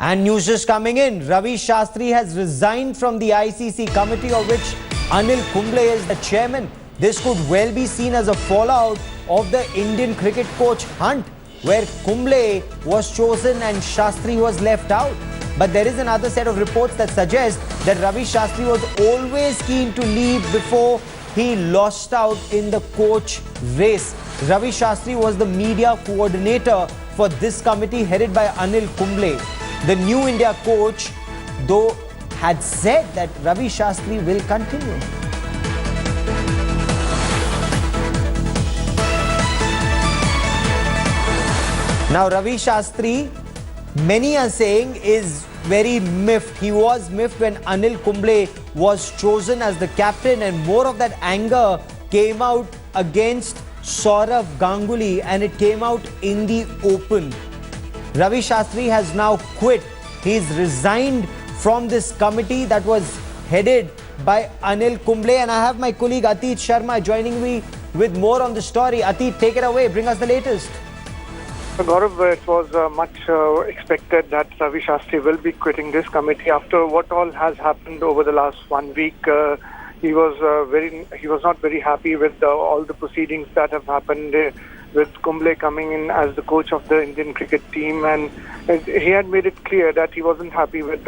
And news just coming in, Ravi Shastri has resigned from the ICC committee of which Anil Kumble is the chairman. This could well be seen as a fallout of the Indian cricket coach hunt, where Kumble was chosen and Shastri was left out. But there is another set of reports that suggest that Ravi Shastri was always keen to leave before he lost out in the coach race. Ravi Shastri was the media coordinator for this committee headed by Anil Kumble. The new India coach, though, had said that Ravi Shastri will continue. Now, Ravi Shastri, many are saying, is very miffed. He was miffed when Anil Kumble was chosen as the captain, and more of that anger came out against Sourav Ganguly, and it came out in the open. Ravi Shastri has now quit. He's resigned from this committee that was headed by Anil Kumble, and I have my colleague Atit Sharma joining me with more on the story. Atit, take it away. Bring us the latest. Gaurav, it was much expected that Ravi Shastri will be quitting this committee after what all has happened over the last 1 week. He was not very happy with all the proceedings that have happened with Kumble coming in as the coach of the Indian cricket team, and he had made it clear that he wasn't happy with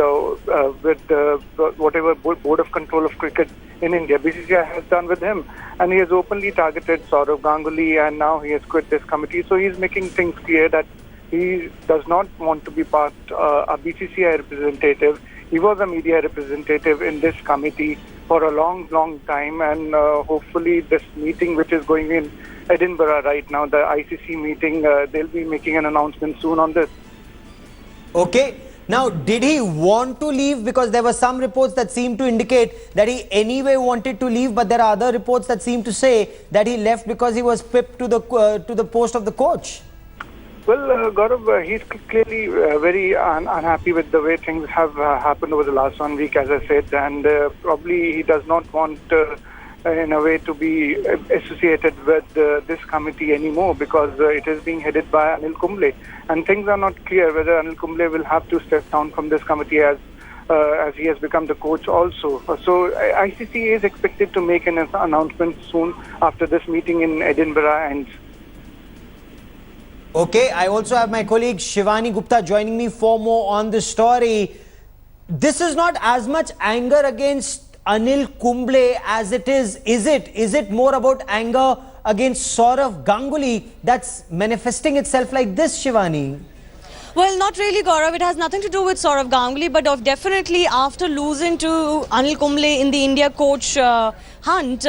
whatever board of control of cricket in India BCCI has done with him, and he has openly targeted Sourav Ganguly, and now he has quit this committee. So he's making things clear that he does not want to be a BCCI representative. He was a media representative in this committee for a long time, and hopefully this meeting which is going in Edinburgh right now, the ICC meeting, they'll be making an announcement soon on this. Okay. Now, did he want to leave? Because there were some reports that seemed to indicate that he anyway wanted to leave, but there are other reports that seem to say that he left because he was pipped to the post of the coach. Well, Gaurav, he's clearly very unhappy with the way things have happened over the last 1 week, as I said, and probably he does not want in a way to be associated with this committee anymore, because it is being headed by Anil Kumble, and things are not clear whether Anil Kumble will have to step down from this committee as he has become the coach also. So ICC is expected to make an announcement soon after this meeting in Edinburgh ends. Okay, I also have my colleague Shivani Gupta joining me for more on the story. This is not as much anger against Anil Kumble as it is. Is it more about anger against Sourav Ganguly that's manifesting itself like this, Shivani? Well, not really, Gaurav. It has nothing to do with Sourav Ganguly, but definitely after losing to Anil Kumble in the India coach hunt,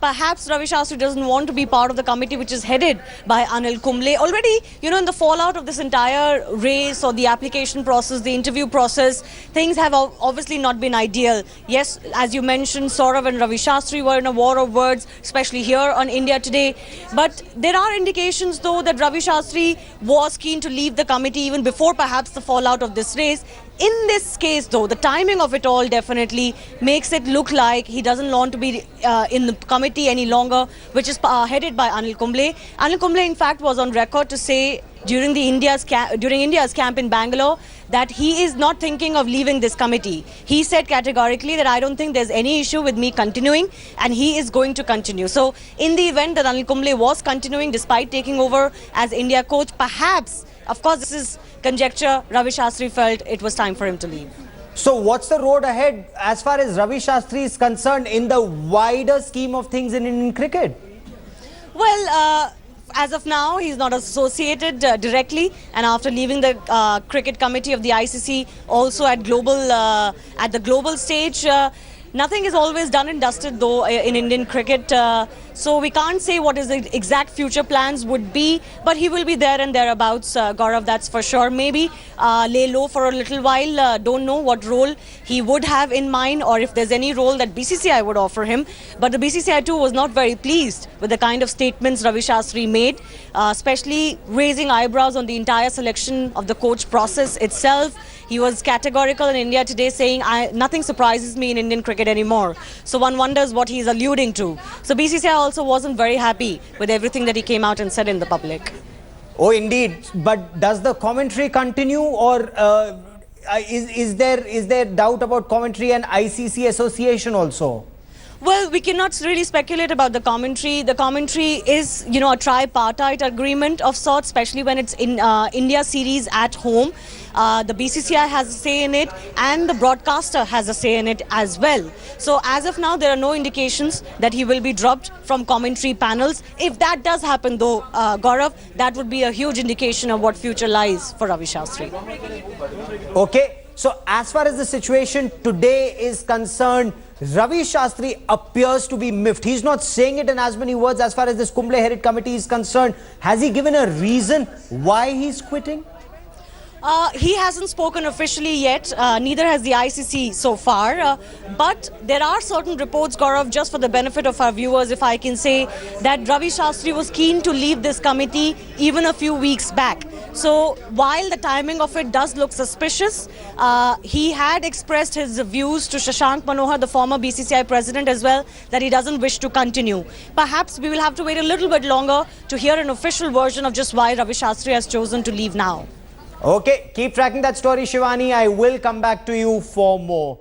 perhaps Ravi Shastri doesn't want to be part of the committee which is headed by Anil Kumble. Already, in the fallout of this entire race or the application process, the interview process, things have obviously not been ideal. Yes, as you mentioned, Sourav and Ravi Shastri were in a war of words, especially here on India Today. But there are indications, though, that Ravi Shastri was keen to leave the committee even before perhaps the fallout of this race. In this case, though, the timing of it all definitely makes it look like he doesn't want to be in the committee any longer, which is headed by Anil Kumble. Anil Kumble, in fact, was on record to say during India's camp in Bangalore that he is not thinking of leaving this committee. He said categorically that I don't think there's any issue with me continuing, and he is going to continue. So in the event that Anil Kumble was continuing despite taking over as India coach, perhaps, of course this is conjecture, Ravi Shastri felt it was time for him to leave. So what's the road ahead as far as Ravi Shastri is concerned in the wider scheme of things in Indian cricket? Well, as of now, he's not associated directly, and after leaving the cricket committee of the ICC, also at the global stage, nothing is always done and dusted, though, in Indian cricket. So we can't say what his exact future plans would be, but he will be there and thereabouts, Gaurav, that's for sure. Maybe lay low for a little while. Don't know what role he would have in mind, or if there's any role that BCCI would offer him. But the BCCI too was not very pleased with the kind of statements Ravi Shastri made, especially raising eyebrows on the entire selection of the coach process itself. He was categorical in India Today, saying nothing surprises me in Indian cricket anymore. So one wonders what he's alluding to. So BCCI also wasn't very happy with everything that he came out and said in the public. Oh, indeed. But does the commentary continue, or is there doubt about commentary and ICC association also? Well, we cannot really speculate about the commentary. The commentary is, a tripartite agreement of sorts, especially when it's in India series at home. The BCCI has a say in it, and the broadcaster has a say in it as well. So as of now, there are no indications that he will be dropped from commentary panels. If that does happen, though, Gaurav, that would be a huge indication of what future lies for Ravi Shastri. Okay, so as far as the situation today is concerned, Ravi Shastri appears to be miffed. He's not saying it in as many words as far as this Kumble Heritage Committee is concerned. Has he given a reason why he's quitting? He hasn't spoken officially yet, neither has the ICC so far. But there are certain reports, Gaurav, just for the benefit of our viewers, if I can say, that Ravi Shastri was keen to leave this committee even a few weeks back. So while the timing of it does look suspicious, he had expressed his views to Shashank Manohar, the former BCCI president, as well, that he doesn't wish to continue. Perhaps we will have to wait a little bit longer to hear an official version of just why Ravi Shastri has chosen to leave now. Okay, keep tracking that story, Shivani. I will come back to you for more.